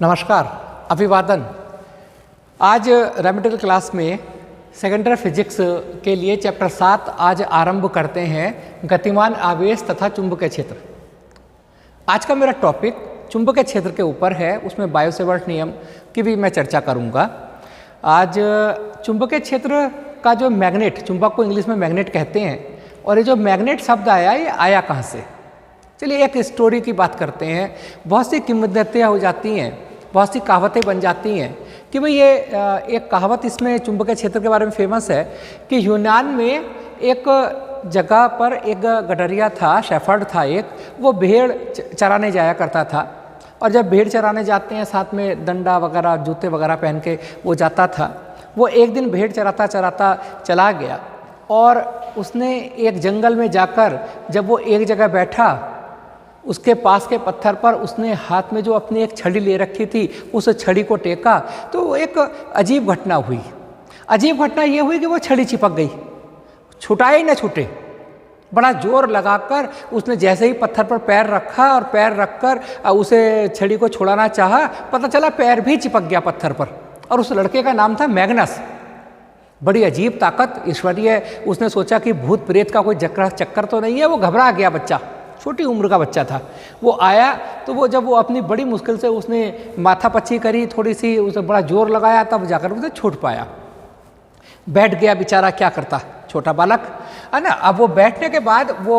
नमस्कार, अभिवादन। आज रेमेडियल क्लास में सेकेंडरी फिजिक्स के लिए चैप्टर 7 आज आरंभ करते हैं, गतिमान आवेश तथा चुंबकीय क्षेत्र। आज का मेरा टॉपिक चुंबकीय क्षेत्र के ऊपर है, उसमें बायो-सेवर्ट नियम की भी मैं चर्चा करूंगा। आज चुंबकीय क्षेत्र का जो मैग्नेट, चुंबक को इंग्लिश में मैग्नेट कहते हैं, और ये जो मैग्नेट शब्द आया, ये आया कहाँ से? चलिए एक स्टोरी की बात करते हैं। बहुत सी किंवदंतियाँ हो जाती हैं, बहुत सी कहावतें बन जाती हैं कि भाई ये एक कहावत इसमें चुंबकीय क्षेत्र के बारे में फेमस है कि यूनान में एक जगह पर एक गडरिया था, शेफर्ड था एक, वो भेड़ चराने जाया करता था। और जब भेड़ चराने जाते हैं, साथ में डंडा वगैरह, जूते वगैरह पहन के वो जाता था। वो एक दिन भेड़ चराता चराता चला गया और उसने एक जंगल में जाकर जब वो एक जगह बैठा, उसके पास के पत्थर पर उसने हाथ में जो अपनी एक छड़ी ले रखी थी, उस छड़ी को टेका तो एक अजीब घटना हुई। अजीब घटना ये हुई कि वो छड़ी चिपक गई, छुटाए ही न छूटे। बड़ा जोर लगाकर उसने जैसे ही पत्थर पर पैर रखा और पैर रखकर उसे छड़ी को छुड़ाना चाहा, पता चला पैर भी चिपक गया पत्थर पर। और उस लड़के का नाम था मैग्नस। बड़ी अजीब ताकत ईश्वरीय। उसने सोचा कि भूत प्रेत का कोई चक्कर तो नहीं है। वो घबरा गया, बच्चा, छोटी उम्र का बच्चा था। वो आया तो वो जब वो अपनी बड़ी मुश्किल से उसने माथा पच्ची करी, थोड़ी सी उसे बड़ा जोर लगाया, तब जाकर उसे छूट पाया। बैठ गया बेचारा, क्या करता, छोटा बालक है ना। अब वो बैठने के बाद वो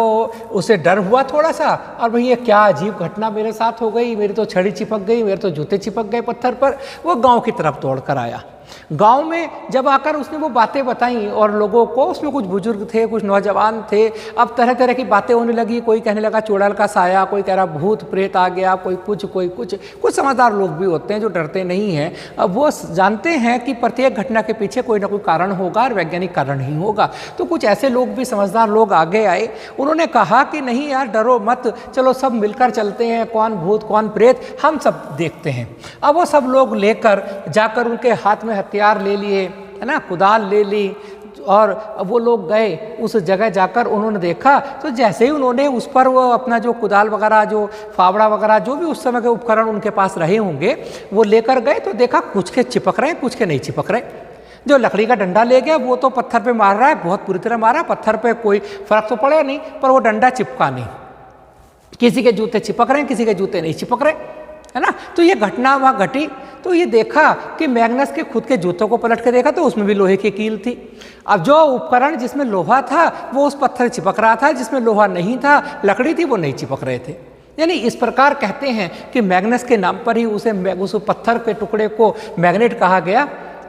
उसे डर हुआ थोड़ा सा, और भाई ये क्या अजीब घटना मेरे साथ हो गई, मेरी तो छड़ी चिपक गई, मेरे तो जूते चिपक गए पत्थर पर। वो गांव की तरफ दौड़ कर आया। गांव में जब आकर उसने वो बातें बताई और लोगों को, उसमें कुछ बुजुर्ग थे, कुछ नौजवान थे। अब तरह तरह की बातें होने लगी। कोई कहने लगा चुड़ैल का साया, कोई कह रहा भूत प्रेत आ गया, कोई कुछ कोई कुछ। कुछ समझदार लोग भी होते हैं जो डरते नहीं हैं। अब वो जानते हैं कि प्रत्येक घटना के पीछे कोई ना कोई कारण होगा और वैज्ञानिक कारण ही होगा। तो कुछ ऐसे लोग भी, समझदार लोग आगे आए। उन्होंने कहा कि नहीं यार, डरो मत, चलो सब मिलकर चलते हैं, कौन भूत कौन प्रेत हम सब देखते हैं। अब वो सब लोग लेकर जाकर उनके हाथ में हथियार ले लिए, है ना, कुदाल ले ली, और वो लोग गए उस जगह। जाकर उन्होंने देखा तो जैसे ही उन्होंने उस पर वो अपना जो कुदाल वगैरह, जो फावड़ा वगैरह, जो भी उस समय के उपकरण उनके पास रहे होंगे, वो लेकर गए तो देखा कुछ के चिपक रहे हैं, कुछ के नहीं चिपक रहे। जो लकड़ी का डंडा ले गया वो तो पत्थर पे मार रहा है, बहुत बुरी तरह मारा। पत्थर पे कोई फर्क तो पड़े नहीं, पर वो डंडा चिपका नहीं। किसी के जूते चिपक रहे हैं, किसी के जूते नहीं चिपक रहे, है ना। तो ये घटना वहाँ घटी। तो ये देखा कि मैग्नस के खुद के जूतों को पलट के देखा तो उसमें भी लोहे की कील थी। अब जो उपकरण जिसमें लोहा था वो उस पत्थर चिपक रहा था, जिसमें लोहा नहीं था, लकड़ी थी, वो नहीं चिपक रहे थे। यानी इस प्रकार कहते हैं कि मैग्नस के नाम पर ही उस पत्थर के टुकड़े को मैग्नेट कहा गया,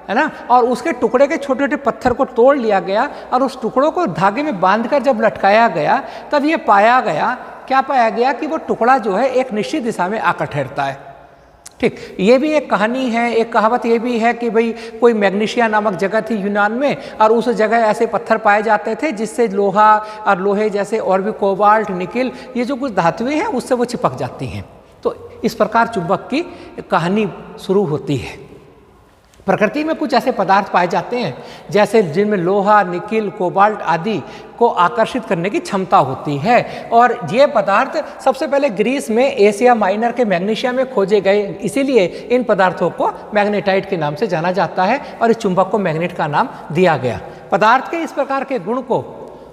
है ना। और उसके टुकड़े के छोटे छोटे पत्थर को तोड़ लिया गया और उस टुकड़ों को धागे में बांधकर जब लटकाया गया, तब ये पाया गया, क्या पाया गया कि वो टुकड़ा जो है एक निश्चित दिशा में आकर ठहरता है। ठीक, ये भी एक कहानी है, एक कहावत ये भी है कि भाई कोई मैग्नीशिया नामक जगह थी यूनान में, और उस जगह ऐसे पत्थर पाए जाते थे जिससे लोहा और लोहे जैसे और भी कोबाल्ट, निकिल, ये जो कुछ धातुएं हैं उससे वो चिपक जाती हैं। तो इस प्रकार चुंबक की कहानी शुरू होती है। प्रकृति में कुछ ऐसे पदार्थ पाए जाते हैं जैसे जिनमें लोहा, निकिल, कोबाल्ट आदि को आकर्षित करने की क्षमता होती है। और ये पदार्थ सबसे पहले ग्रीस में एशिया माइनर के मैग्नीशिया में खोजे गए, इसीलिए इन पदार्थों को मैग्नेटाइट के नाम से जाना जाता है और इस चुंबक को मैग्नेट का नाम दिया गया। पदार्थ के इस प्रकार के गुण को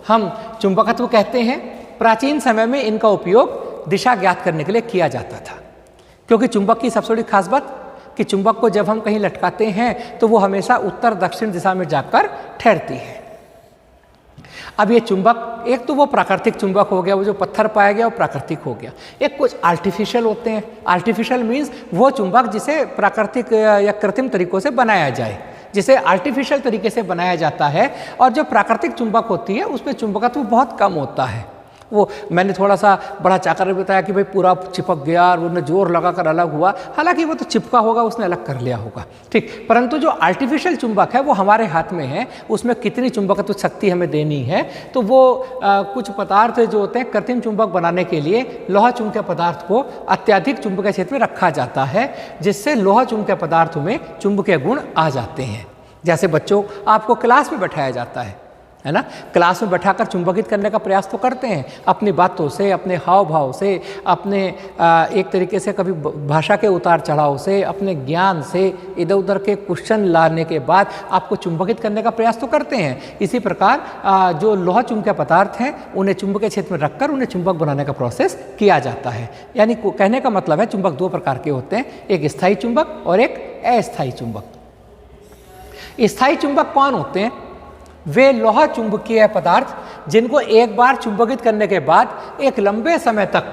हम चुंबकत्व कहते हैं। प्राचीन समय में इनका उपयोग दिशा ज्ञात करने के लिए किया जाता था, क्योंकि चुंबक की सबसे बड़ी खास बात कि चुंबक को जब हम कहीं लटकाते हैं तो वो हमेशा उत्तर दक्षिण दिशा में जाकर ठहरती है। अब ये चुंबक, एक तो वो प्राकृतिक चुंबक हो गया, वो जो पत्थर पाया गया वो प्राकृतिक हो गया। एक कुछ आर्टिफिशियल होते हैं। आर्टिफिशियल मीन्स वो चुंबक जिसे प्राकृतिक या कृत्रिम तरीकों से बनाया जाए, जिसे आर्टिफिशियल तरीके से बनाया जाता है। और जो प्राकृतिक चुंबक होती है उसमें चुंबकत्व बहुत कम होता है। वो मैंने थोड़ा सा बड़ा चाकर बताया कि भाई पूरा चिपक गया और उन्हें जोर लगाकर अलग हुआ, हालांकि वो तो चिपका होगा, उसने अलग कर लिया होगा, ठीक। परंतु जो आर्टिफिशियल चुंबक है वो हमारे हाथ में है, उसमें कितनी चुंबकत्व शक्ति हमें देनी है। तो वो कुछ पदार्थ जो होते हैं कृत्रिम चुंबक बनाने के लिए लोहा चुंबकीय पदार्थ को अत्यधिक चुंबकीय क्षेत्र में रखा जाता है, जिससे लोहा चुंबकीय पदार्थों में चुंबकीय गुण आ जाते हैं। जैसे बच्चों, आपको क्लास में बैठाया जाता है, है ना। क्लास में बैठाकर चुंबकित करने का प्रयास तो करते हैं, अपनी बातों से, अपने हाव भाव से, अपने एक तरीके से कभी भाषा के उतार चढ़ाव से, अपने ज्ञान से, इधर उधर के क्वेश्चन लाने के बाद आपको चुंबकित करने का प्रयास तो करते हैं। इसी प्रकार जो लोहा चुंबकीय पदार्थ हैं उन्हें चुंबकीय क्षेत्र में रखकर उन्हें चुंबक बनाने का प्रोसेस किया जाता है। यानी कहने का मतलब है चुंबक दो प्रकार के होते हैं, एक स्थायी चुंबक और एक अस्थायी चुंबक। स्थायी चुंबक कौन होते हैं? वे लोहा चुंबकीय पदार्थ जिनको एक बार चुंबकित करने के बाद एक लंबे समय तक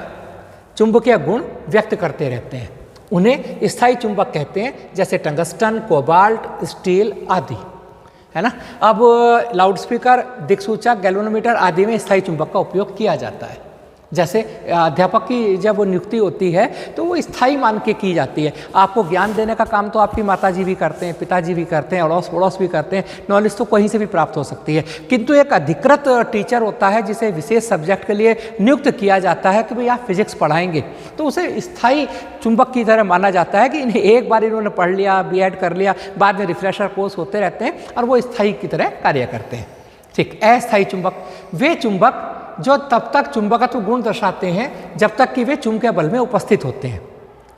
चुंबकीय गुण व्यक्त करते रहते हैं, उन्हें स्थायी चुंबक कहते हैं। जैसे टंगस्टन, कोबाल्ट, स्टील आदि, है ना। अब लाउडस्पीकर, दिक्सूचक, गैल्वेनोमीटर आदि में स्थायी चुंबक का उपयोग किया जाता है। जैसे अध्यापक की जब नियुक्ति होती है तो वो स्थायी मान के की जाती है। आपको ज्ञान देने का काम तो आपकी माताजी भी करते हैं, पिताजी भी करते हैं, अड़ोस पड़ोस भी करते हैं, नॉलेज तो कहीं से भी प्राप्त हो सकती है। किंतु एक अधिकृत टीचर होता है जिसे विशेष सब्जेक्ट के लिए नियुक्त किया जाता है कि भाई आप फिजिक्स पढ़ाएंगे, तो उसे स्थायी चुंबक की तरह माना जाता है कि इन्हें एक बार इन्होंने पढ़ लिया, बीएड कर लिया, बाद में रिफ्रेशर कोर्स होते रहते हैं और वो स्थायी की तरह कार्य करते हैं। ठीक। अस्थायी चुंबक वे चुंबक जो तब तक चुंबकत्व गुण दर्शाते हैं जब तक कि वे चुंबकीय बल में उपस्थित होते हैं।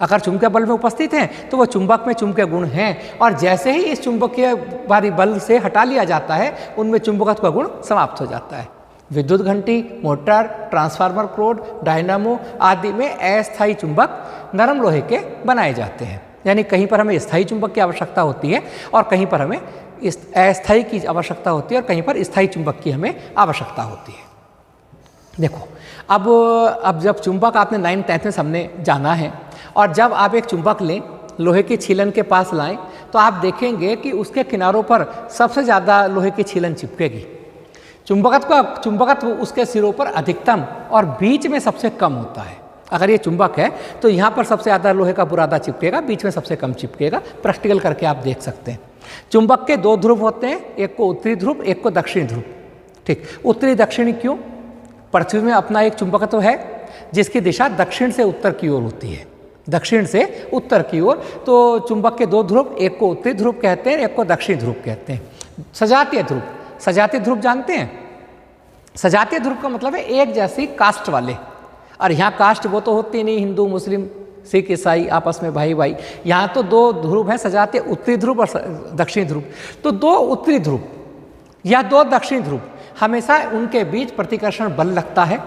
अगर चुंबकीय बल में उपस्थित हैं तो वो चुंबक में चुंबकीय गुण हैं, और जैसे ही इस चुंबकीय भारी बल से हटा लिया जाता है उनमें चुंबकत्व का गुण समाप्त हो जाता है। विद्युत घंटी, मोटर, ट्रांसफार्मर कोड, डायनामो आदि में अस्थायी चुंबक नरम लोहे के बनाए जाते हैं। यानी कहीं पर हमें स्थायी चुंबक की आवश्यकता होती है और कहीं पर हमें अस्थायी की आवश्यकता होती है और कहीं पर स्थायी चुंबक की हमें आवश्यकता होती है। देखो, अब जब चुंबक आपने 9th 10th में हमने जाना है, और जब आप एक चुंबक लें, लोहे की छीलन के पास लाएं, तो आप देखेंगे कि उसके किनारों पर सबसे ज़्यादा लोहे की छीलन चिपकेगी। चुंबकत्व उसके सिरों पर अधिकतम और बीच में सबसे कम होता है। अगर ये चुंबक है तो यहाँ पर सबसे ज़्यादा लोहे का बुरादा चिपकेगा, बीच में सबसे कम चिपकेगा। प्रैक्टिकल करके आप देख सकते हैं। चुंबक के दो ध्रुव होते हैं, एक को उत्तरी ध्रुव, एक को दक्षिणी ध्रुव। ठीक। उत्तरी दक्षिणी क्यों? पृथ्वी में अपना एक चुंबकत्व है जिसकी दिशा दक्षिण से उत्तर की ओर होती है, दक्षिण से उत्तर की ओर। तो चुंबक के दो ध्रुव, एक को उत्तरी ध्रुव कहते हैं, एक को दक्षिणी ध्रुव कहते हैं। सजातीय ध्रुव, सजातीय ध्रुव जानते हैं? सजातीय ध्रुव का मतलब है एक जैसी कास्ट वाले। और यहाँ कास्ट वो तो होती नहीं, हिंदू, मुस्लिम, सिख, ईसाई आपस में भाई भाई। यहाँ तो दो ध्रुव हैं, सजातीय, उत्तरी ध्रुव और दक्षिणी ध्रुव। तो दो उत्तरी ध्रुव या दो दक्षिणी ध्रुव, हमेशा उनके बीच प्रतिकर्षण बल लगता है,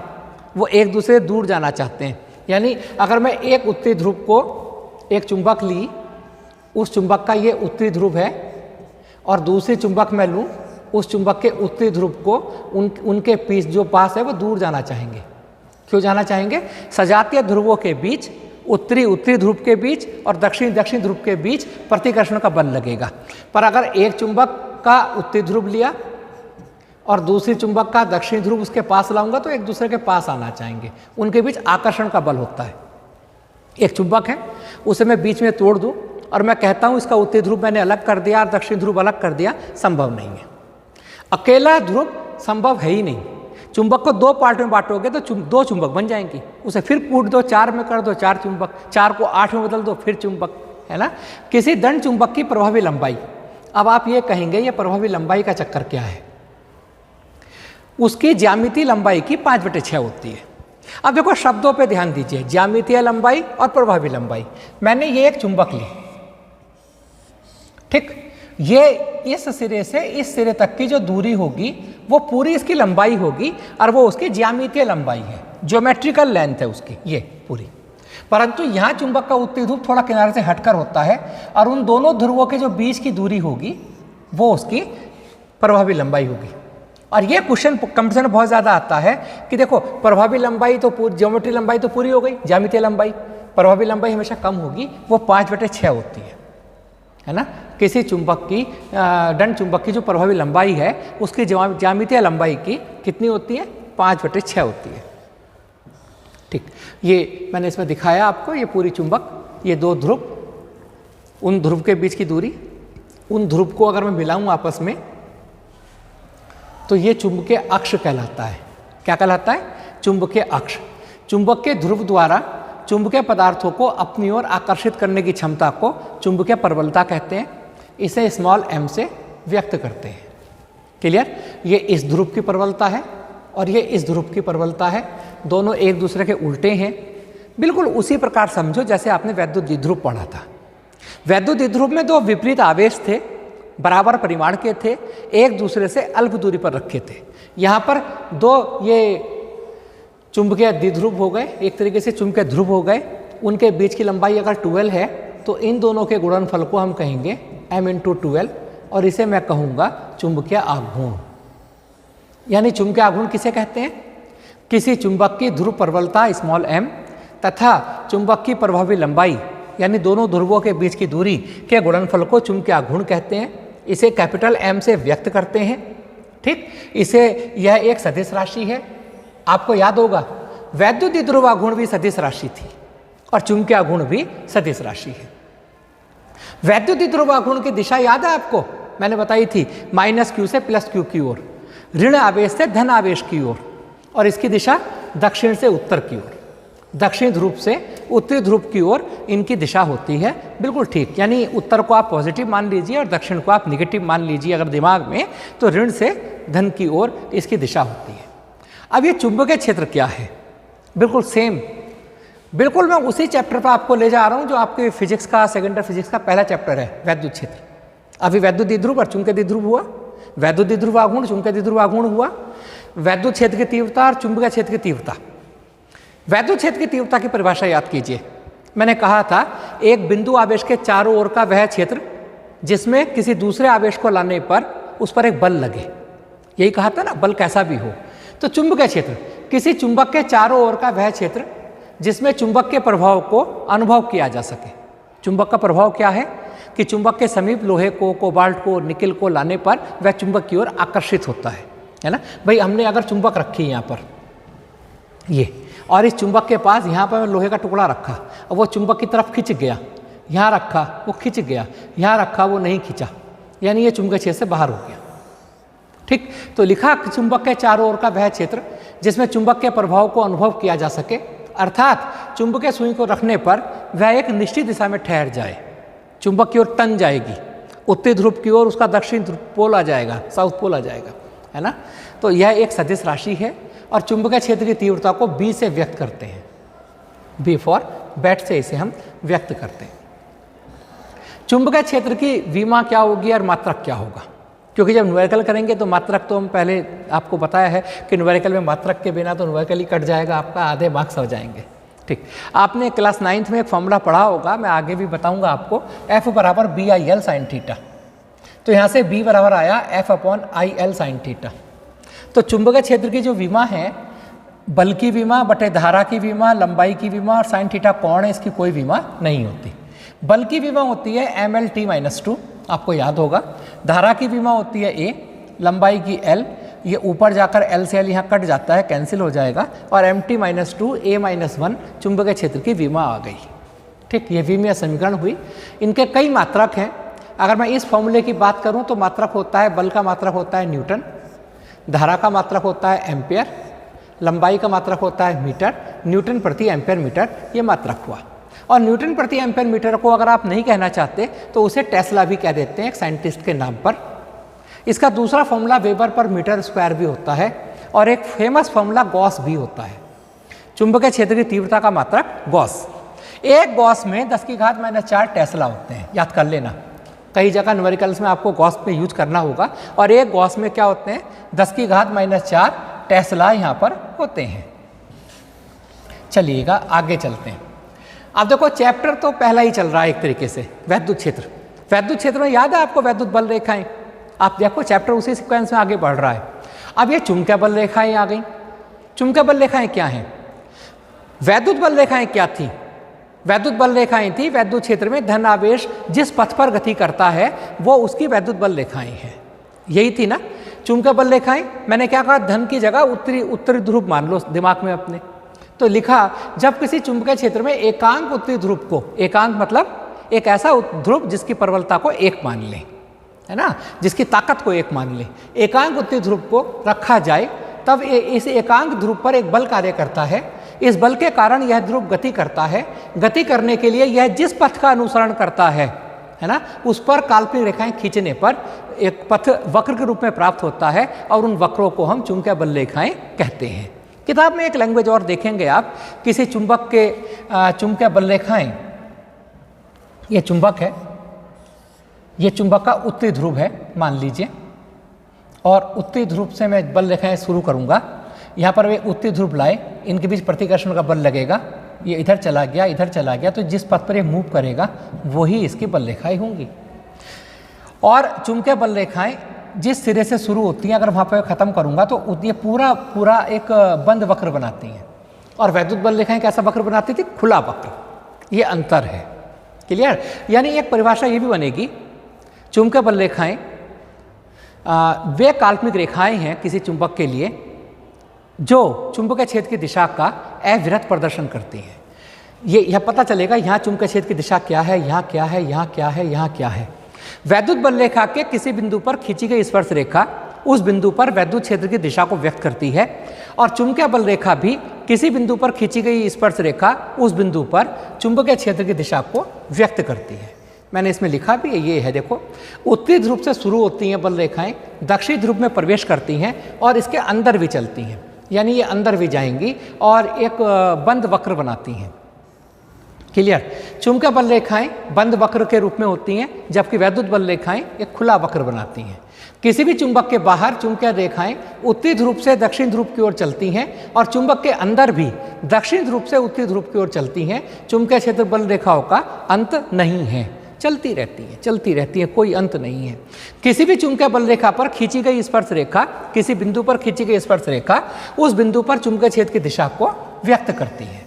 वो एक दूसरे से दूर जाना चाहते हैं। यानी अगर मैं एक उत्तरी ध्रुव को एक चुंबक ली, उस चुंबक का ये उत्तरी ध्रुव है, और दूसरी चुंबक मैं लूँ, उस चुंबक के उत्तरी ध्रुव को उनके बीच जो पास है वो दूर जाना चाहेंगे। क्यों जाना चाहेंगे? सजातीय ध्रुवों के बीच, उत्तरी ध्रुव के बीच और दक्षिणी ध्रुव के बीच प्रतिकर्षण का बल लगेगा। पर अगर एक चुंबक का उत्तरी ध्रुव लिया और दूसरी चुंबक का दक्षिणी ध्रुव उसके पास लाऊंगा तो एक दूसरे के पास आना चाहेंगे, उनके बीच आकर्षण का बल होता है। एक चुंबक है, उसे मैं बीच में तोड़ दूं और मैं कहता हूं इसका उत्तरी ध्रुव मैंने अलग कर दिया और दक्षिणी ध्रुव अलग कर दिया, संभव नहीं है। अकेला ध्रुव संभव है ही नहीं। चुंबक को दो पार्ट में बांटोगे तो दो चुंबक बन जाएंगी, उसे फिर कूट दो, 4 में कर दो, 4 चुंबक, 4 को 8 में बदल दो, फिर चुंबक, है ना। किसी दंड चुंबक की प्रभावी लंबाई, अब आप ये कहेंगे ये प्रभावी लंबाई का चक्कर क्या है? उसकी ज्यामितीय लंबाई की 5/6 होती है। अब देखो शब्दों पे ध्यान दीजिए, ज्यामितीय लंबाई और प्रभावी लंबाई। मैंने ये एक चुंबक ली, ठीक, ये इस सिरे से इस सिरे तक की जो दूरी होगी वो पूरी इसकी लंबाई होगी और वो उसकी ज्यामितीय लंबाई है, ज्योमेट्रिकल लेंथ है उसकी ये पूरी। परंतु यहाँ चुंबक का उत्तरी ध्रुव थोड़ा किनारे से हटकर होता है और उन दोनों ध्रुवों के जो बीच की दूरी होगी वो उसकी प्रभावी लंबाई होगी। और ये क्वेश्चन कंपटीशन बहुत ज़्यादा आता है कि देखो प्रभावी लंबाई तो पूरी, ज्योमेट्री लंबाई तो पूरी हो गई, ज्यामितीय लंबाई, प्रभावी लंबाई हमेशा कम होगी, वो 5/6 होती है ना। किसी चुंबक की दंड चुंबक की जो प्रभावी लंबाई है उसकी ज्यामितीय लंबाई की कितनी होती है? 5/6 होती है। ठीक, ये मैंने इसमें दिखाया आपको, ये पूरी चुंबक, ये दो ध्रुव, उन ध्रुव के बीच की दूरी, उन ध्रुव को अगर मैं मिलाऊं आपस में तो ये चुंबकीय अक्ष कहलाता है। क्या कहलाता है? चुंबकीय अक्ष। चुंबक के ध्रुव द्वारा चुंबकीय पदार्थों को अपनी ओर आकर्षित करने की क्षमता को चुंबकीय प्रबलता कहते हैं। इसे स्मॉल m से व्यक्त करते हैं। क्लियर? ये इस ध्रुव की प्रबलता है और ये इस ध्रुव की प्रबलता है, दोनों एक दूसरे के उल्टे हैं। बिल्कुल उसी प्रकार समझो जैसे आपने वैद्युत द्विध्रुव पढ़ा था। वैद्युत द्विध्रुव में दो विपरीत आवेश थे, बराबर परिमाण के थे, एक दूसरे से अल्प दूरी पर रखे थे। यहाँ पर दो ये चुंबकीय द्विध्रुव हो गए, एक तरीके से चुंबकीय ध्रुव हो गए। उनके बीच की लंबाई अगर 12 है तो इन दोनों के गुणनफल को हम कहेंगे m × 12 और इसे मैं कहूँगा चुंबकीय आघूर्ण। यानी चुंबकीय आघूर्ण किसे कहते हैं? किसी चुंबक की ध्रुव प्रबलता स्मॉल m तथा चुंबक की प्रभावी लंबाई यानी दोनों ध्रुवों के बीच की दूरी के गुणनफल को चुंबकीय आघूर्ण कहते हैं। इसे कैपिटल M से व्यक्त करते हैं। ठीक, इसे यह एक सदिश राशि है। आपको याद होगा वैद्युत द्विध्रुव आघूर्ण भी सदिश राशि थी और चुंबकीय आघूर्ण भी सदिश राशि है। वैद्युत द्विध्रुव आघूर्ण की दिशा याद है आपको? मैंने बताई थी -q से +q की ओर, ऋण आवेश से धन आवेश की ओर, और इसकी दिशा दक्षिण से उत्तर की ओर, दक्षिण ध्रुव से उत्तरी ध्रुव की ओर इनकी दिशा होती है। बिल्कुल ठीक, यानी उत्तर को आप पॉजिटिव मान लीजिए और दक्षिण को आप निगेटिव मान लीजिए अगर दिमाग में, तो ऋण से धन की ओर इसकी दिशा होती है। अब ये चुंबकीय क्षेत्र क्या है? बिल्कुल सेम, बिल्कुल मैं उसी चैप्टर पर आपको ले जा रहा हूँ जो आपके फिजिक्स का, सेकेंडरी फिजिक्स का पहला चैप्टर है, वैद्युत क्षेत्र। अभी वैद्युत द्विध्रुव और चुंबकीय द्विध्रुव हुआ, वैद्युत द्विध्रुव आघूर्ण, चुंबकीय द्विध्रुव आघूर्ण हुआ, वैद्युत क्षेत्र की तीव्रता और चुंबकीय क्षेत्र की तीव्रता। वैद्युत क्षेत्र की तीव्रता की परिभाषा याद कीजिए। मैंने कहा था एक बिंदु आवेश के चारों ओर का वह क्षेत्र जिसमें किसी दूसरे आवेश को लाने पर उस पर एक बल लगे, यही कहा था ना, बल कैसा भी हो। तो चुंबकीय क्षेत्र किसी चुंबक के चारों ओर का वह क्षेत्र जिसमें चुंबक के प्रभाव को अनुभव किया जा सके। चुंबक का प्रभाव क्या है कि चुंबक के समीप लोहे को, कोबाल्ट को, निकल को लाने पर वह चुंबक की ओर आकर्षित होता है ना। भाई हमने अगर चुंबक रखी यहाँ पर ये, और इस चुंबक के पास यहाँ पर लोहे का टुकड़ा रखा और वो चुंबक की तरफ खिंच गया, यहाँ रखा वो खिंच गया, यहाँ रखा वो नहीं खिंचा, यानी ये चुंबकीय क्षेत्र से बाहर हो गया। ठीक, तो लिखा चुंबक के चारों ओर का वह क्षेत्र जिसमें चुंबक के प्रभाव को अनुभव किया जा सके, अर्थात चुंबकीय सुई को रखने पर वह एक निश्चित दिशा में ठहर जाए, चुंबक की ओर तन जाएगी, उत्तरी ध्रुव की ओर उसका दक्षिण पोल आ जाएगा, साउथ पोल आ जाएगा, है ना। तो यह एक सदिश राशि है और चुंबकीय क्षेत्र की तीव्रता को B से व्यक्त करते हैं, B फॉर बैट से इसे हम व्यक्त करते हैं। चुंबकीय क्षेत्र की विमा क्या होगी और मात्रक क्या होगा, क्योंकि जब न्यूमेरिकल करेंगे तो मात्रक तो हम पहले आपको बताया है कि न्यूमेरिकल में मात्रक के बिना तो न्यूमेरिकल ही कट जाएगा, आपका आधे मार्क्स हो जाएंगे। ठीक, आपने क्लास 9th में एक फॉर्मूला पढ़ा होगा, मैं आगे भी बताऊंगा आपको, F बराबर BIL sin थीटा। तो यहाँ से B बराबर आया F/IL sin थीटा। तो चुंबकीय क्षेत्र की जो विमा है, बल की विमा बटे धारा की विमा, लंबाई की विमा और sin थीटा कोण है, इसकी कोई विमा नहीं होती। बल की विमा होती है mL/t-2, आपको याद होगा। धारा की विमा होती है A, लंबाई की L, ये ऊपर जाकर L से L यहाँ कट जाता है, कैंसिल हो जाएगा, और mt-2 A-1 चुंबकीय क्षेत्र की विमा आ गई। ठीक, ये विमीय समीकरण हुई। इनके कई मात्रक हैं। अगर मैं इस फॉर्मूले की बात करूँ तो मात्रक होता है, बल का मात्रक होता है न्यूटन, धारा का मात्रक होता है एम्पियर, लंबाई का मात्रक होता है मीटर, न्यूटन प्रति एम्पियर मीटर, ये मात्रक हुआ। और न्यूटन प्रति एम्पियर मीटर को अगर आप नहीं कहना चाहते तो उसे टेस्ला भी कह देते हैं, एक साइंटिस्ट के नाम पर। इसका दूसरा फॉर्मूला वेबर पर मीटर स्क्वायर भी होता है और एक फेमस फॉर्मूला गॉस भी होता है। चुंबकीय क्षेत्र की तीव्रता का मात्रक गॉस। एक गॉस में 10⁻⁴ टेस्ला होते हैं, याद कर लेना। कई जगह न्यूमेरिकल्स में आपको गॉस पे यूज करना होगा, और एक गॉस में क्या होते हैं 10⁻⁴ टेस्ला यहाँ पर होते हैं। चलिएगा आगे चलते हैं। अब देखो चैप्टर तो पहला ही चल रहा है एक तरीके से, वैद्युत क्षेत्र। वैद्युत क्षेत्र में याद है आपको वैद्युत बल रेखाएं, आप देखो चैप्टर उसी सीक्वेंस में आगे बढ़ रहा है। अब ये चुंबकीय बल रेखाएं आ गई। चुंबकीय बल रेखाएं क्या हैं? वैद्युत बल रेखाएं क्या थी? वैद्युत बल रेखाएं थी वैद्युत क्षेत्र में धन आवेश जिस पथ पर गति करता है वो उसकी वैद्युत बल रेखाएं हैं, यही थी ना चुंबकीय बल रेखाएं। मैंने क्या कहा, धन की जगह उत्तरी ध्रुव मान लो दिमाग में अपने। तो लिखा जब किसी चुंबकीय क्षेत्र में एकांक उत्तरी ध्रुव को, एकांक मतलब एक ऐसा ध्रुव जिसकी प्रबलता को 1 मान ले, है ना, जिसकी ताकत को 1 मान ले, एकांक उत्तरी ध्रुव को रखा जाए, तब इस एकांक ध्रुव पर एक बल कार्य करता है। इस बल के कारण यह ध्रुव गति करता है। गति करने के लिए यह जिस पथ का अनुसरण करता है है ना, उस पर काल्पनिक रेखाएं खींचने पर एक पथ वक्र के रूप में प्राप्त होता है और उन वक्रों को हम चुंबकीय बल रेखाएं कहते हैं। किताब में एक लैंग्वेज और देखेंगे आप, किसी चुंबक के चुंबकीय बल रेखाएं, ये चुंबक है, ये चुंबक का उत्तरी ध्रुव है मान लीजिए, और उत्तरी ध्रुव से मैं बल रेखाएं शुरू करूंगा। यहाँ पर वे उत्तरी ध्रुव लाए, इनके बीच प्रतिकर्षण का बल लगेगा, ये इधर चला गया, इधर चला गया, तो जिस पथ पर ये मूव करेगा वही इसकी बल रेखाएं होंगी। और चुंबकीय बल रेखाएं जिस सिरे से शुरू होती हैं, अगर वहाँ पर ख़त्म करूँगा तो ये पूरा एक बंद वक्र बनाती हैं। और वैद्युत बल रेखाएं कैसा वक्र बनाती थी? खुला वक्र। ये अंतर है, क्लियर? यानी एक परिभाषा ये भी बनेगी, चुंबकीय बल रेखाएं वे काल्पनिक रेखाएं हैं किसी चुंबक के लिए जो चुंबकीय क्षेत्र की दिशा का अविरत प्रदर्शन करती हैं। यह पता चलेगा यहाँ चुंबकीय क्षेत्र की दिशा क्या है, यहाँ क्या है, यहाँ क्या है, यहाँ क्या है। वैद्युत बल रेखा के किसी बिंदु पर खींची गई स्पर्श रेखा उस बिंदु पर वैद्युत क्षेत्र की दिशा को व्यक्त करती है, और चुंबकीय बल रेखा भी किसी बिंदु पर खींची गई स्पर्श रेखा उस बिंदु पर चुंबकीय क्षेत्र की दिशा को व्यक्त करती है। मैंने इसमें लिखा भी है, ये है देखो, उत्तरी ध्रुव से शुरू होती हैं बल रेखाएं, दक्षिणी ध्रुव में प्रवेश करती हैं और इसके अंदर भी चलती हैं, यानी ये अंदर भी जाएंगी और एक बंद वक्र बनाती हैं। क्लियर? चुंबकीय बल रेखाएं बंद वक्र के रूप में होती हैं, जबकि वैद्युत बल रेखाएं एक खुला वक्र बनाती हैं। किसी भी चुंबक के बाहर चुंबकीय रेखाएं उत्तरी ध्रुव से दक्षिण ध्रुव की ओर चलती हैं और चुंबक के अंदर भी दक्षिण ध्रुव से उत्तरी ध्रुव की ओर चलती हैं। चुंबकीय क्षेत्र बल रेखाओं का अंत नहीं है, चलती रहती है, कोई अंत नहीं है। किसी भी चुंबकीय बल रेखा पर खींची गई स्पर्श रेखा, किसी बिंदु पर खींची गई स्पर्श रेखा उस बिंदु पर चुंबकीय क्षेत्र की दिशा को व्यक्त करती है।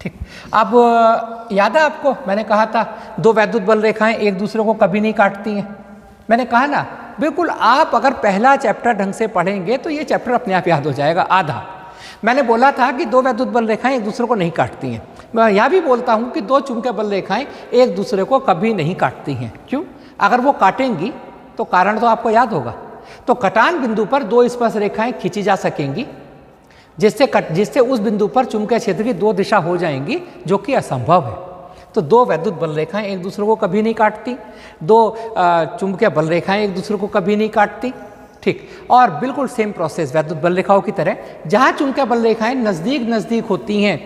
ठीक, अब याद है आपको मैंने कहा था दो वैद्युत बल रेखाएं एक दूसरे को कभी नहीं काटती हैं। मैंने कहा ना, बिल्कुल आप अगर पहला चैप्टर ढंग से पढ़ेंगे तो ये चैप्टर अपने आप याद हो जाएगा आधा। मैंने बोला था कि दो वैद्युत बल रेखाएं एक दूसरे को नहीं काटती हैं। मैं यह भी बोलता हूं कि दो चुंबकीय बल रेखाएं एक दूसरे को कभी नहीं काटती हैं। क्यों? अगर वो काटेंगी तो कारण तो आपको याद होगा। तो कटान बिंदु पर दो स्पर्श रेखाएं खींची जा सकेंगी जिससे उस बिंदु पर चुंबकीय क्षेत्र की दो दिशा हो जाएंगी, जो कि असंभव है। तो दो वैद्युत बल रेखाएं एक दूसरे को कभी नहीं काटती, दो चुंबकीय बल रेखाएं एक दूसरे को कभी नहीं काटती। ठीक, और बिल्कुल सेम प्रोसेस वैद्युत बल रेखाओं की तरह, जहां चुंबकीय बल रेखाएं नजदीक होती हैं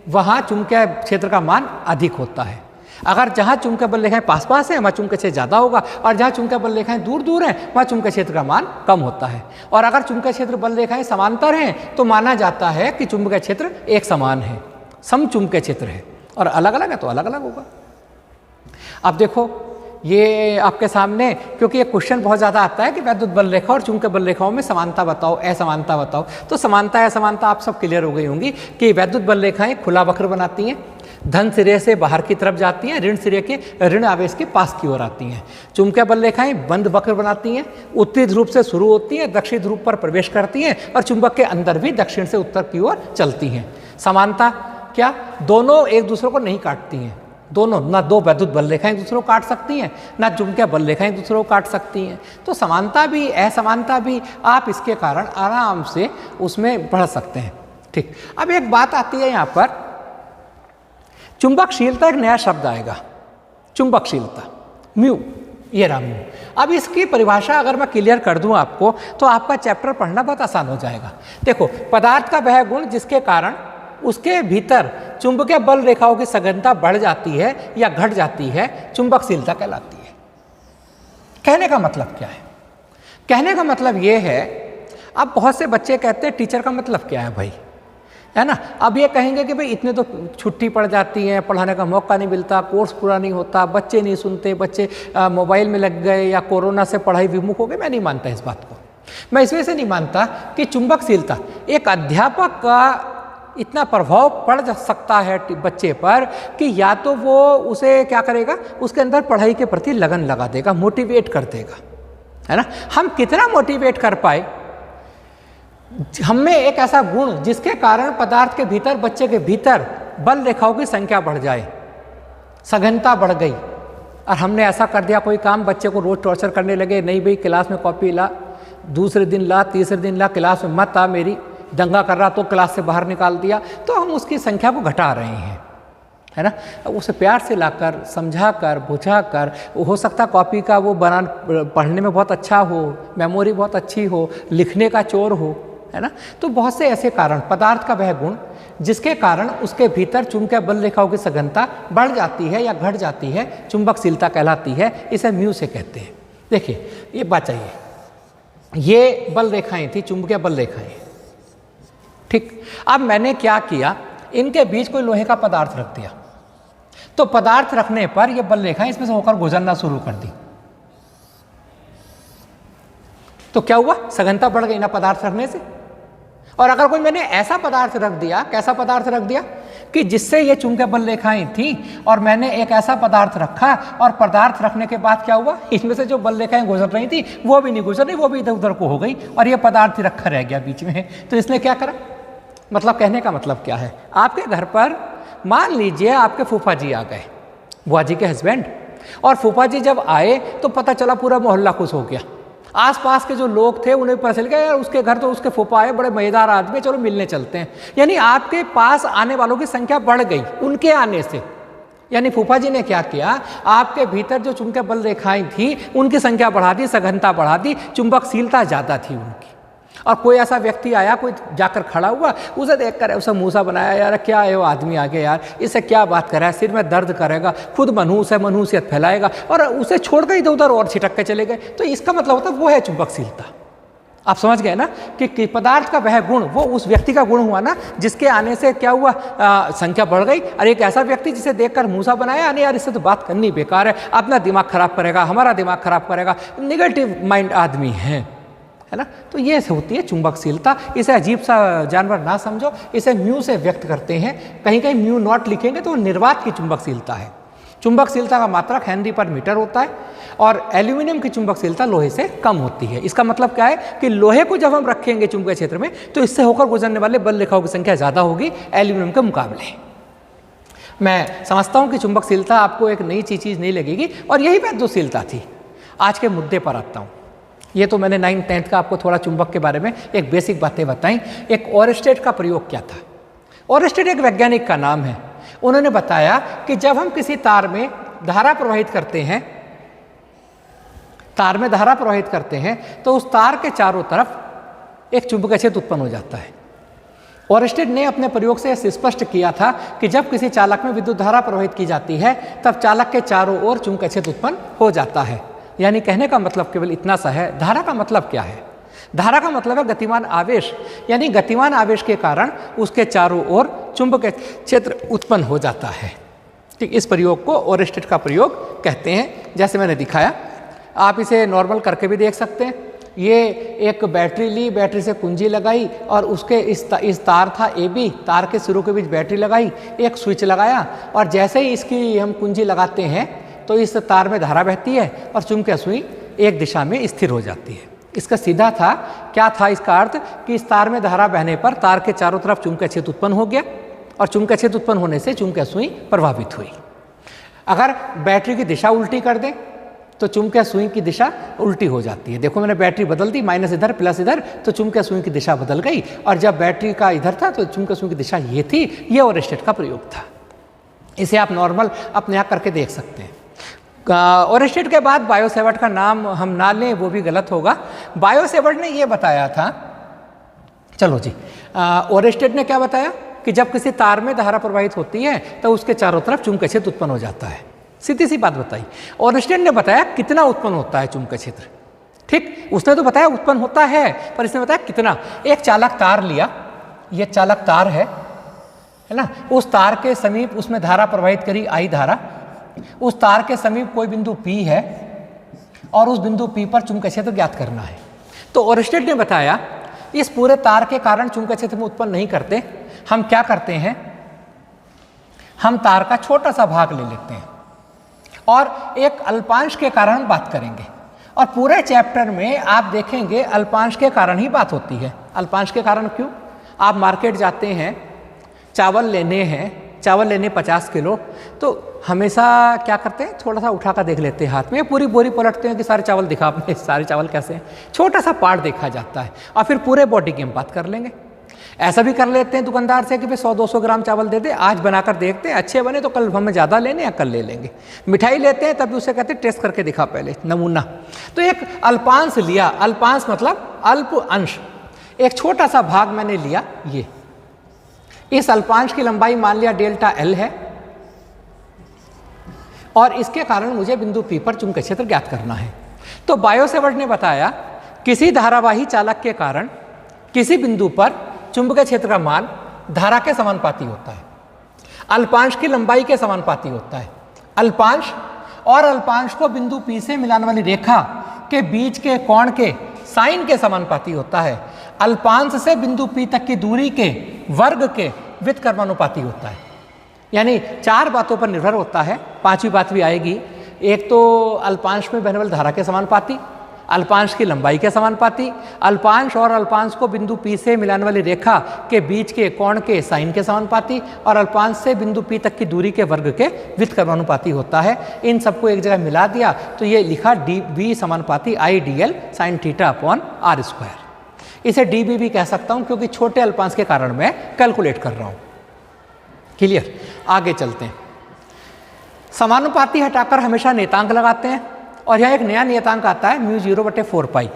वहां चुंबकीय क्षेत्र का मान अधिक होता है। अगर जहां चुंबकीय बल रेखाएं पास हैं वहां चुंबकीय क्षेत्र ज़्यादा होगा, और जहां चुंबकीय बल रेखाएं दूर हैं वहां चुंबकीय क्षेत्र का मान कम होता है। और अगर चुंबकीय क्षेत्र बल रेखाएं समांतर हैं तो माना जाता है कि चुंबकीय क्षेत्र एक समान है, समचुंबकीय क्षेत्र है, और अलग अलग है तो अलग अलग होगा। अब देखो ये आपके सामने, क्योंकि ये क्वेश्चन बहुत ज़्यादा आता है कि वैद्युत बल रेखा और चुंबकीय बल रेखाओं में समानता बताओ, असमानता बताओ। तो समानता असमानता आप सब क्लियर हो गई होंगी कि वैद्युत बल रेखाएं खुला वक्र बनाती हैं, धन सिरे से बाहर की तरफ जाती हैं, ऋण सिरे के ऋण आवेश के पास की ओर आती हैं। चुंबकीय बल रेखाएं बंद वक्र बनाती हैं, उत्तरी ध्रुव से शुरू होती हैं, दक्षिणी ध्रुव पर प्रवेश करती हैं और चुंबक के अंदर भी दक्षिण से उत्तर की ओर चलती हैं। समानता क्या? दोनों एक दूसरे को नहीं काटती हैं। दोनों, ना दो वैद्युत बल रेखाएं एक दूसरे को काट सकती हैं, ना चुंबकीय बल रेखाएं एक दूसरे को काट सकती हैं। तो समानता भी असमानता भी आप इसके कारण आराम से उसमें बढ़ सकते हैं। ठीक, अब एक बात आती है यहाँ पर, चुंबकशीलता एक नया शब्द आएगा, चुंबकशीलता, म्यू, ये रहा म्यू। अब इसकी परिभाषा अगर मैं क्लियर कर दूं आपको तो आपका चैप्टर पढ़ना बहुत आसान हो जाएगा। देखो, पदार्थ का वह गुण जिसके कारण उसके भीतर चुंबकीय बल रेखाओं की सघनता बढ़ जाती है या घट जाती है, चुंबकशीलता कहलाती है। कहने का मतलब क्या है? कहने का मतलब ये है, अब बहुत से बच्चे कहते हैं टीचर का मतलब क्या है भाई, है ना। अब ये कहेंगे कि भाई इतने तो छुट्टी पड़ जाती है, पढ़ाने का मौका नहीं मिलता, कोर्स पूरा नहीं होता, बच्चे नहीं सुनते, बच्चे मोबाइल में लग गए या कोरोना से पढ़ाई विमुख हो गए। मैं नहीं मानता इस बात को। मैं इस वजह से नहीं मानता कि चुंबकशीलता एक अध्यापक का इतना प्रभाव पड़ सकता है बच्चे पर कि या तो वो उसे क्या करेगा, उसके अंदर पढ़ाई के प्रति लगन लगा देगा, मोटिवेट कर देगा, है ना। हम कितना मोटिवेट कर पाए, हमें एक ऐसा गुण जिसके कारण पदार्थ के भीतर, बच्चे के भीतर बल रेखाओं की संख्या बढ़ जाए, सघनता बढ़ गई, और हमने ऐसा कर दिया कोई काम, बच्चे को रोज टॉर्चर करने लगे, नहीं भाई क्लास में कॉपी ला, दूसरे दिन ला, तीसरे दिन ला, क्लास में मत आ, मेरी दंगा कर रहा तो क्लास से बाहर निकाल दिया, तो हम उसकी संख्या को घटा रहे हैं, है ना। उसे प्यार से लाकर, समझा कर, बुझा कर, हो सकता कॉपी का वो पढ़ने में बहुत अच्छा हो, मेमोरी बहुत अच्छी हो, लिखने का चोर हो, है ना। तो बहुत से ऐसे कारण, पदार्थ का वह गुण जिसके कारण उसके भीतर चुंबकीय बल रेखाओं की सघनता बढ़ जाती है या घट जाती है, चुंबकशीलता कहलाती है। इसे म्यू से कहते हैं। देखिए ये बात चाहिए, ये बल रेखाएं थी, चुंबकीय बल रेखाएं, ठीक। अब मैंने क्या किया, इनके बीच कोई लोहे का पदार्थ रख दिया, तो पदार्थ रखने पर ये बल रेखाएं इसमें से होकर गुजरना शुरू कर दी। तो क्या हुआ, सघनता बढ़ गई ना पदार्थ रखने से। और अगर कोई मैंने ऐसा पदार्थ रख दिया, कैसा पदार्थ रख दिया कि जिससे ये चुंबकीय बल रेखाएं थी, और मैंने एक ऐसा पदार्थ रखा, और पदार्थ रखने के बाद क्या हुआ, इसमें से जो बल रेखाएं गुजर रही थी वो भी नहीं गुजर रही, वो भी इधर उधर को हो गई, और ये पदार्थ रखा रह गया बीच में। तो इसने क्या करा, मतलब कहने का मतलब क्या है, आपके घर पर मान लीजिए आपके फूफा जी आ गए, बुआ जी के हस्बैंड, और फूफा जी जब आए तो पता चला पूरा मोहल्ला खुश हो गया। आसपास के जो लोग थे उन्हें पता चल गया यार उसके घर तो उसके फूफा आए, बड़े मजेदार आदमी, चलो मिलने चलते हैं। यानी आपके पास आने वालों की संख्या बढ़ गई उनके आने से। यानी फूफा जी ने क्या किया, आपके भीतर जो चुंबकीय बल रेखाएं थी उनकी संख्या बढ़ा दी, सघनता बढ़ा दी, चुंबकशीलता ज़्यादा थी उनकी। और कोई ऐसा व्यक्ति आया, कोई जाकर खड़ा हुआ, उसे देखकर उसे मूसा बनाया, यार क्या है वो आदमी आ गया यार, इससे क्या बात कर रहा है, सिर में दर्द करेगा, खुद मनहूस है, मनहूसियत फैलाएगा, और उसे छोड़कर इधर उधर और छिटक के चले गए। तो इसका मतलब होता है वो है चुंबकशीलता। आप समझ गए ना कि पदार्थ का वह गुण वो उस व्यक्ति का गुण हुआ ना, जिसके आने से क्या हुआ, संख्या बढ़ गई। और एक ऐसा व्यक्ति जिसे देखकर मूसा बनाया, नहीं यार इससे तो बात करनी बेकार है, अपना दिमाग खराब करेगा, हमारा दिमाग खराब करेगा, निगेटिव माइंड आदमी है ना। तो ये होती है चुंबकशीलता। इसे अजीब सा जानवर ना समझो, इसे म्यू से व्यक्त करते हैं। कहीं कहीं म्यू नॉट लिखेंगे तो निर्वात की चुंबकशीलता है। चुंबकशीलता का मात्रक हेनरी पर मीटर होता है, और एल्यूमिनियम की चुंबकशीलता लोहे से कम होती है। इसका मतलब क्या है कि लोहे को जब हम रखेंगे चुंबकीय क्षेत्र में तो इससे होकर गुजरने वाले बल रेखाओं की संख्या ज़्यादा होगी एल्यूमिनियम के मुकाबले। मैं समझता हूँ कि चुंबकशीलता आपको एक नई चीज़ नहीं लगेगी, और यही वैद्युशीलता थी। आज के मुद्दे पर आता हूँ। ये तो मैंने 9th 10th का आपको थोड़ा चुंबक के बारे में एक बेसिक बातें बताई। एक ओरस्टेड का प्रयोग क्या था। ओरस्टेड एक वैज्ञानिक का नाम है। उन्होंने बताया कि जब हम किसी तार में धारा प्रवाहित करते हैं, तो उस तार के चारों तरफ एक चुंबकीय क्षेत्र उत्पन्न हो जाता है। ओरस्टेड ने अपने प्रयोग से यह स्पष्ट किया था कि जब किसी चालक में विद्युत धारा प्रवाहित की जाती है तब चालक के चारों ओर चुंबकीय क्षेत्र उत्पन्न हो जाता है। यानी कहने का मतलब केवल इतना सा है। धारा का मतलब क्या है? धारा का मतलब है गतिमान आवेश, यानी गतिमान आवेश के कारण उसके चारों ओर चुंबकीय क्षेत्र उत्पन्न हो जाता है। ठीक, इस प्रयोग को ओरस्टेड का प्रयोग कहते हैं। जैसे मैंने दिखाया, आप इसे नॉर्मल करके भी देख सकते हैं। ये एक बैटरी ली, बैटरी से कुंजी लगाई, और उसके इस तार था AB, तार के सिरों के बीच बैटरी लगाई, एक स्विच लगाया, और जैसे ही इसकी हम कुंजी लगाते हैं तो इस तार में धारा बहती है और चुंबकीय सुई एक दिशा में स्थिर हो जाती है। इसका सीधा था, क्या था इसका अर्थ कि इस तार में धारा बहने पर तार के चारों तरफ चुंबकीय क्षेत्र उत्पन्न हो गया, और चुंबकीय क्षेत्र उत्पन्न होने से चुंबकीय सुई प्रभावित हुई। अगर बैटरी की दिशा उल्टी कर दें तो चुंबकीय सुई की दिशा उल्टी हो जाती है। देखो मैंने बैटरी बदल दी, माइनस इधर प्लस इधर, तो चुंबकीय सुई की दिशा बदल गई, और जब बैटरी का इधर था तो चुंबकीय सुई की दिशा ये थी। ये ओरस्टेड का प्रयोग था। इसे आप नॉर्मल अपने यहाँ करके देख सकते हैं। ओरस्टेड के बाद बायो-सैवर्ट का नाम हम ना लें, वो भी गलत होगा। बायो-सैवर्ट ने ये बताया था, चलो जी, ओरस्टेड ने क्या बताया कि जब किसी तार में धारा प्रवाहित होती है तो उसके चारों तरफ चुंबकीय क्षेत्र उत्पन्न हो जाता है। सीधी सी बात बताई। ओरस्टेड ने बताया कितना उत्पन्न होता है चुंबकीय क्षेत्र। ठीक, उसने तो बताया उत्पन्न होता है, पर इसने बताया कितना। एक चालक तार लिया, ये चालक तार है ना, उस तार के समीप उसमें धारा प्रवाहित करी, आई धारा। उस तार के समीप कोई बिंदु P है, और उस बिंदु P पर चुंबकीय क्षेत्र ज्ञात करना है। तो ओरस्टेड ने बताया इस पूरे तार के कारण चुंबकीय क्षेत्र में उत्पन्न नहीं करते, हम क्या करते हैं, हम तार का छोटा सा भाग ले लेते हैं और एक अल्पांश के कारण हम बात करेंगे। और पूरे चैप्टर में आप देखेंगे अल्पांश के कारण ही बात होती है। अल्पांश के कारण क्यों? आप मार्केट जाते हैं, चावल लेने 50 किलो, तो हमेशा क्या करते हैं, थोड़ा सा उठा कर देख लेते हैं हाथ में, पूरी बोरी पलटते हैं कि सारे चावल दिखा, अपने सारे चावल कैसे हैं, छोटा सा पार्ट देखा जाता है, और फिर पूरे बॉडी की हम बात कर लेंगे। ऐसा भी कर लेते हैं दुकानदार से कि भाई 100-200 ग्राम चावल दे दे, आज बनाकर देखते हैं, अच्छे बने तो कल हमें ज़्यादा लेने या कल ले लेंगे। मिठाई लेते हैं तब भी उसे कहते हैं टेस्ट करके दिखा पहले, नमूना। तो एक अल्पांश लिया, अल्पांश मतलब अल्प अंश, एक छोटा सा भाग मैंने लिया। ये इस अल्पांश की लंबाई मान लिया डेल्टा एल है और इसके कारण मुझे बिंदु P पर चुंबकीय क्षेत्र ज्ञात करना है। तो बायोसेवर्ट ने बताया किसी धारावाही चालक के कारण किसी बिंदु पर चुंबकीय क्षेत्र का मान धारा के समानुपाती होता है, अल्पांश की लंबाई के समानुपाती होता है। अल्पांश और अल्पांश को बिंदु P से मिलाने वाली रेखा के बीच के कोण के साइन के समानुपाती होता है। अल्पांश से बिंदु P तक की दूरी के वर्ग के व्युत्क्रमानुपाती होता है। यानी 4 बातों पर निर्भर होता है, 5वीं बात भी आएगी। एक तो अल्पांश में बहने वाली धारा के समानुपाती, अल्पांश की लंबाई के समानुपाती, अल्पांश और अल्पांश को बिंदु P से मिलाने वाली रेखा के बीच के कोण के साइन के समानुपाती और अल्पांश से बिंदु P तक की दूरी के वर्ग के व्युत्क्रमानुपाती होता है। इन सबको एक जगह मिला दिया तो ये लिखा dB समानुपाती IDL sin theta upon r square. इसे dB भी कह सकता हूँ क्योंकि छोटे अल्पांश के कारण मैं कैलकुलेट कर रहा हूँ। क्लियर? आगे चलते हैं। समानुपाती हटाकर हमेशा नियतांक लगाते हैं और यहाँ एक नया नियतांक आता है μ0/4 पाई।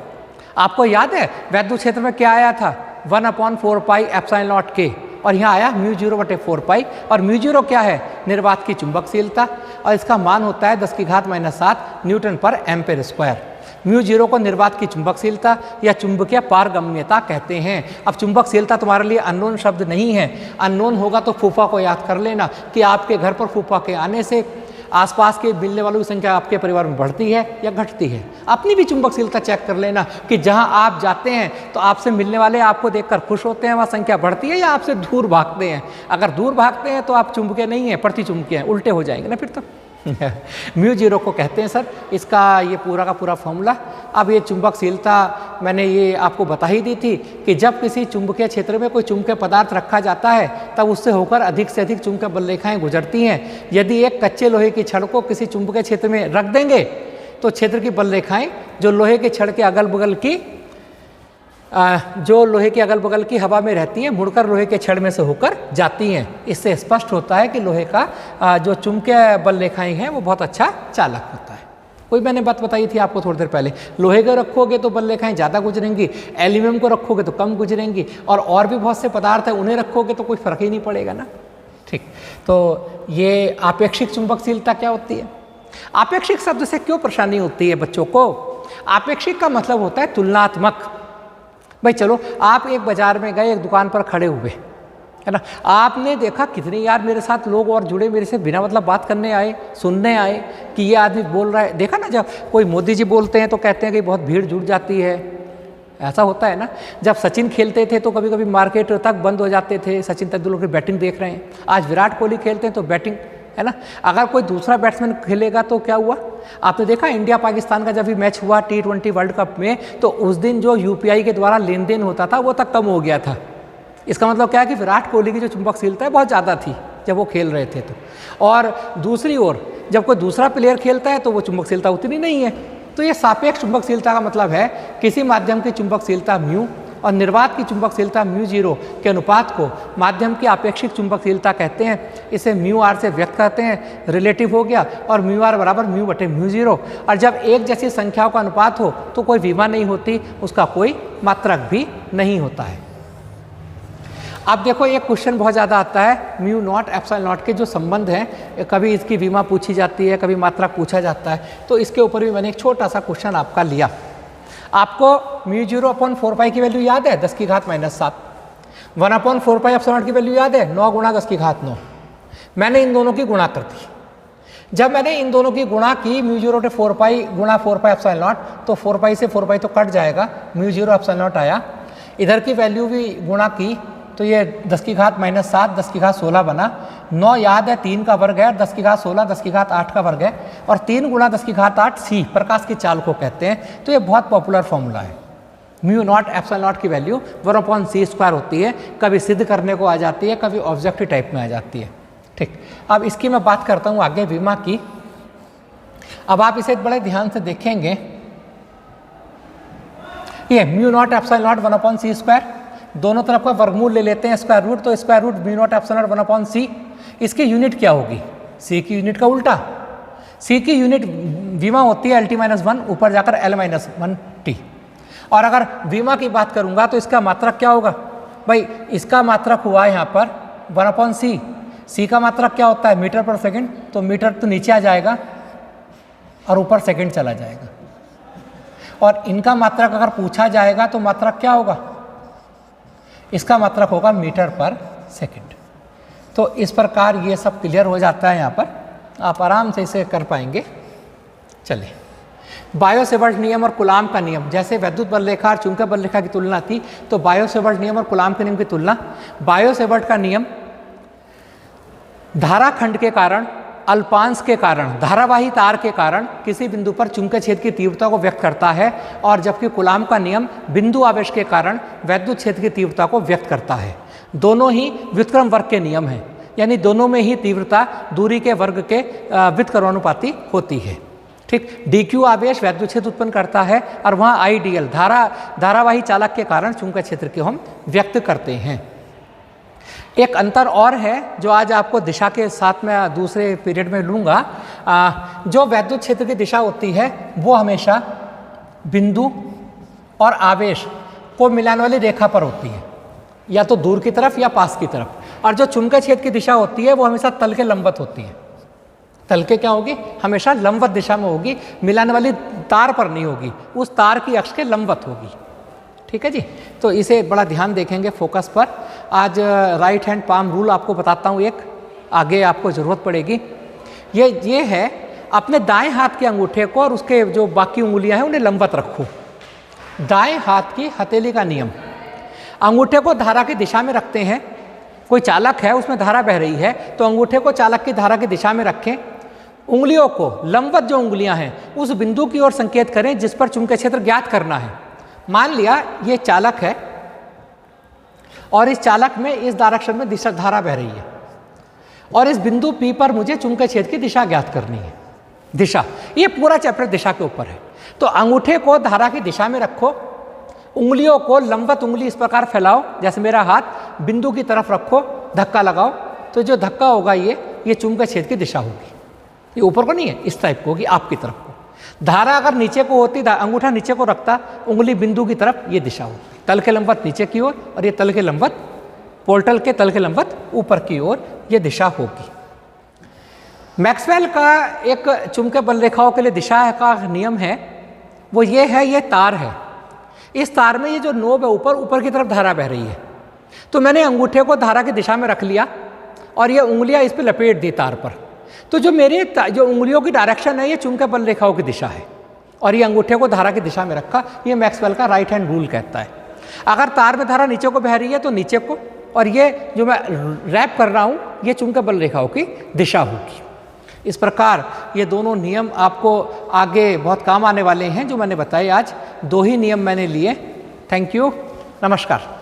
आपको याद है वैद्युत क्षेत्र में क्या आया था? 1/4 पाई एप्सिलॉन नॉट के, और यहाँ आया μ0/4 पाई। और μ0 क्या है? निर्वात की चुंबकशीलता, और इसका मान होता है 10⁻⁷ न्यूटन पर एम्पेयर स्क्वायर। μ0 को निर्वात की चुंबकशीलता या चुंबकीय पारगम्यता कहते हैं। अब चुंबकशीलता तुम्हारे लिए अननोन शब्द नहीं है, अननोन होगा तो फूफा को याद कर लेना कि आपके घर पर फूफा के आने से आसपास के मिलने वालों की संख्या आपके परिवार में बढ़ती है या घटती है। अपनी भी चुंबकशीलता चेक कर लेना कि जहां आप जाते हैं तो आपसे मिलने वाले आपको देखकर खुश होते हैं, वहाँ संख्या बढ़ती है या आपसे दूर भागते हैं। अगर दूर भागते हैं तो आप चुंबकीय नहीं हैं, प्रति चुंबकीय हैं, उल्टे हो जाएंगे ना फिर तो। μ0 को कहते हैं सर, इसका ये पूरा का पूरा फॉर्मूला। अब ये चुंबकशीलता मैंने ये आपको बता ही दी थी कि जब किसी चुंबकीय क्षेत्र में कोई चुंबकीय पदार्थ रखा जाता है तब उससे होकर अधिक से अधिक चुंबकीय बल रेखाएं गुजरती हैं। यदि एक कच्चे लोहे की छड़ को किसी चुंबकीय क्षेत्र में रख देंगे तो क्षेत्र की बल रेखाएं जो लोहे के छड़ के अगल बगल की हवा में रहती हैं मुड़कर लोहे के छड़ में से होकर जाती हैं। इससे स्पष्ट होता है कि लोहे का जो चुंबकीय बल रेखाएं हैं वो बहुत अच्छा चालक होता है। कोई मैंने बात बताई थी आपको थोड़ी देर पहले, लोहे को रखोगे तो बल रेखाएं ज़्यादा गुजरेंगी, एल्यूमिनियम को रखोगे तो कम गुजरेंगी, और भी बहुत से पदार्थ हैं उन्हें रखोगे तो कोई फर्क ही नहीं पड़ेगा ना। ठीक, तो ये आपेक्षिक चुंबकशीलता क्या होती है? आपेक्षिक शब्द से क्यों परेशानी होती है बच्चों को? आपेक्षिक का मतलब होता है तुलनात्मक। भाई चलो आप एक बाजार में गए, एक दुकान पर खड़े हुए, है ना, आपने देखा कितने यार मेरे साथ लोग और जुड़े, मेरे से बिना मतलब बात करने आए, सुनने आए कि ये आदमी बोल रहा है। देखा ना, जब कोई मोदी जी बोलते हैं तो कहते हैं कि बहुत भीड़ जुड़ जाती है, ऐसा होता है ना। जब सचिन खेलते थे तो कभी कभी मार्केट तक बंद हो जाते थे, सचिन तेंदुलकर की बैटिंग देख रहे हैं। आज विराट कोहली खेलते हैं तो बैटिंग, है ना। अगर कोई दूसरा बैट्समैन खेलेगा तो क्या हुआ? आपने देखा इंडिया पाकिस्तान का जब भी मैच हुआ T20 वर्ल्ड कप में, तो उस दिन जो UPI के द्वारा लेन देन होता था वो तक कम हो गया था। इसका मतलब क्या है कि विराट कोहली की जो चुंबकशीलता है बहुत ज़्यादा थी जब वो खेल रहे थे तो। और दूसरी ओर जब कोई दूसरा प्लेयर खेलता है तो वो चुंबकशीलता उतनी नहीं है। तो ये सापेक्ष चुंबकशीलता का मतलब है किसी माध्यम की चुंबकशीलता म्यू और निर्वात की चुंबकशीलता μ0 के अनुपात को माध्यम की आपेक्षिक चुंबकशीलता कहते हैं। इसे μr से व्यक्त करते हैं, रिलेटिव हो गया, और μr बराबर μ/μ0। और जब एक जैसी संख्याओं का अनुपात हो तो कोई विमा नहीं होती, उसका कोई मात्रक भी नहीं होता है। अब देखो एक क्वेश्चन बहुत ज़्यादा आता है, μ0 ε0 के जो संबंध हैं, कभी इसकी विमा पूछी जाती है, कभी मात्रक पूछा जाता है। तो इसके ऊपर भी मैंने एक छोटा सा क्वेश्चन आपका लिया। आपको μ0/4 पाई की वैल्यू याद है? 10⁻⁷। 1/4 पाई ε0 की वैल्यू याद है? 9 × 10⁹। मैंने इन दोनों की गुणा कर दी। जब मैंने इन दोनों की गुणा की μ0/4 पाई गुणा 4 पाई ε0, तो 4 पाई से 4 पाई तो कट जाएगा, μ0 ε0 आया। इधर की वैल्यू भी गुणा की तो ये 10⁻⁷ 10⁻16 बना। 9 याद है 3 का वर्ग है, 10⁻16 10⁸ का वर्ग है, और 3 × 10⁸ c प्रकाश की चाल को कहते हैं। तो ये बहुत पॉपुलर फॉर्मूला है। μ0 ε0 की वैल्यू 1/c² होती है, कभी सिद्ध करने को आ जाती है, कभी ऑब्जेक्टिव टाइप में आ जाती है। ठीक, अब इसकी मैं बात करता हूँ आगे विमा की। अब आप इसे बड़े ध्यान से देखेंगे, ये μ0 ε0 1/c², दोनों तरफ का वर्गमूल ले लेते हैं स्क्वायर रूट, तो square root b naught epsilon naught 1/c। इसकी यूनिट क्या होगी? c की यूनिट का उल्टा। c की यूनिट वीमा होती है LT-1, ऊपर जाकर L-1t। और अगर वीमा की बात करूंगा तो इसका मात्रक क्या होगा? भाई इसका मात्रक हुआ यहाँ पर 1/c। c का मात्रक क्या होता है? मीटर पर सेकंड, तो मीटर तो नीचे आ जाएगा और ऊपर सेकंड चला जाएगा। और इनका मात्रक अगर पूछा जाएगा तो मात्रक क्या होगा? इसका मात्रक होगा मीटर पर सेकंड। तो इस प्रकार ये सब क्लियर हो जाता है, यहाँ पर आप आराम से इसे कर पाएंगे। चलिए, बायो-सेवर्ट नियम और कूलाम का नियम, जैसे वैद्युत बल रेखा और चुंबकीय बल रेखा की तुलना थी, तो बायो-सेवर्ट नियम और कूलाम के नियम की तुलना। बायो-सेवर्ट का नियम धारा खंड के कारण, अल्पांश के कारण, धारावाही तार के कारण किसी बिंदु पर चुंबकीय क्षेत्र की तीव्रता को व्यक्त करता है, और जबकि कूलाम का नियम बिंदु आवेश के कारण वैद्युत क्षेत्र की तीव्रता को व्यक्त करता है। दोनों ही व्युत्क्रम वर्ग के नियम हैं, यानी दोनों में ही तीव्रता दूरी के वर्ग के व्युत्क्रमानुपाती होती है। ठीक, dq आवेश वैद्युत क्षेत्र उत्पन्न करता है, और वहाँ IDL धारावाही चालक के कारण चुंबकीय क्षेत्र को हम व्यक्त करते हैं। एक अंतर और है जो आज आपको दिशा के साथ में दूसरे पीरियड में लूँगा। जो वैद्युत क्षेत्र की दिशा होती है वो हमेशा बिंदु और आवेश को मिलाने वाली रेखा पर होती है, या तो दूर की तरफ या पास की तरफ। और जो चुंबकीय क्षेत्र की दिशा होती है वो हमेशा तल के लंबवत होती है। तल के क्या होगी? हमेशा लंबवत दिशा में होगी, मिलाने वाली तार पर नहीं होगी, उस तार की अक्ष के लंबवत होगी। ठीक है जी, तो इसे बड़ा ध्यान देखेंगे फोकस पर। आज राइट हैंड पाम रूल आपको बताता हूँ, एक आगे आपको ज़रूरत पड़ेगी। ये है, अपने दाएं हाथ के अंगूठे को और उसके जो बाकी उंगलियां हैं उन्हें लंबवत रखो। दाएं हाथ की हथेली का नियम, अंगूठे को धारा की दिशा में रखते हैं। कोई चालक है, उसमें धारा बह रही है, तो अंगूठे को चालक की धारा की दिशा में रखें। उंगलियों को लंबवत जो उंगलियां हैं उस बिंदु की ओर संकेत करें जिस पर चुंबकीय क्षेत्र ज्ञात करना है। मान लिया ये चालक है और इस चालक में इस डायरेक्शन में दिशा धारा बह रही है, और इस बिंदु P पर मुझे चुंबकीय क्षेत्र की दिशा ज्ञात करनी है। दिशा, ये पूरा चैप्टर दिशा के ऊपर है। तो अंगूठे को धारा की दिशा में रखो, उंगलियों को लंबवत उंगली इस प्रकार फैलाओ, जैसे मेरा हाथ, बिंदु की तरफ रखो, धक्का लगाओ, तो जो धक्का होगा ये चुंबकीय क्षेत्र की दिशा होगी। ये ऊपर को नहीं है, इस टाइप को होगी, आपकी तरफ को। धारा अगर नीचे को होती, अंगूठा नीचे को रखता, उंगली बिंदु की तरफ, ये दिशा होती। तल के लंबवत नीचे की ओर, और ये तल के लंबवत, पोर्टल के तल के लंबवत ऊपर की ओर, ये दिशा होगी। मैक्सवेल का एक चुंबकीय बल रेखाओं के लिए दिशा का नियम है, वो ये है, ये तार है। इस तार में ये जो नोब है, ऊपर की तरफ धारा बह रही है। तो मैंने अंगूठे को धारा की दिशा में रख लिया और ये उंगलियां इस पर लपेट दी तार पर। तो जो मेरी जो उंगलियों की डायरेक्शन है ये चुंबकीय बल रेखाओं की दिशा है, और ये अंगूठे को धारा की दिशा में रखा। ये मैक्सवेल का राइट हैंड रूल कहता है। अगर तार में धारा नीचे को बह रही है तो नीचे को, और ये जो मैं रैप कर रहा हूँ ये चुंबकीय बल रेखाओं की दिशा होगी। इस प्रकार ये दोनों नियम आपको आगे बहुत काम आने वाले हैं जो मैंने बताए। आज 2 ही नियम मैंने लिए। थैंक यू, नमस्कार।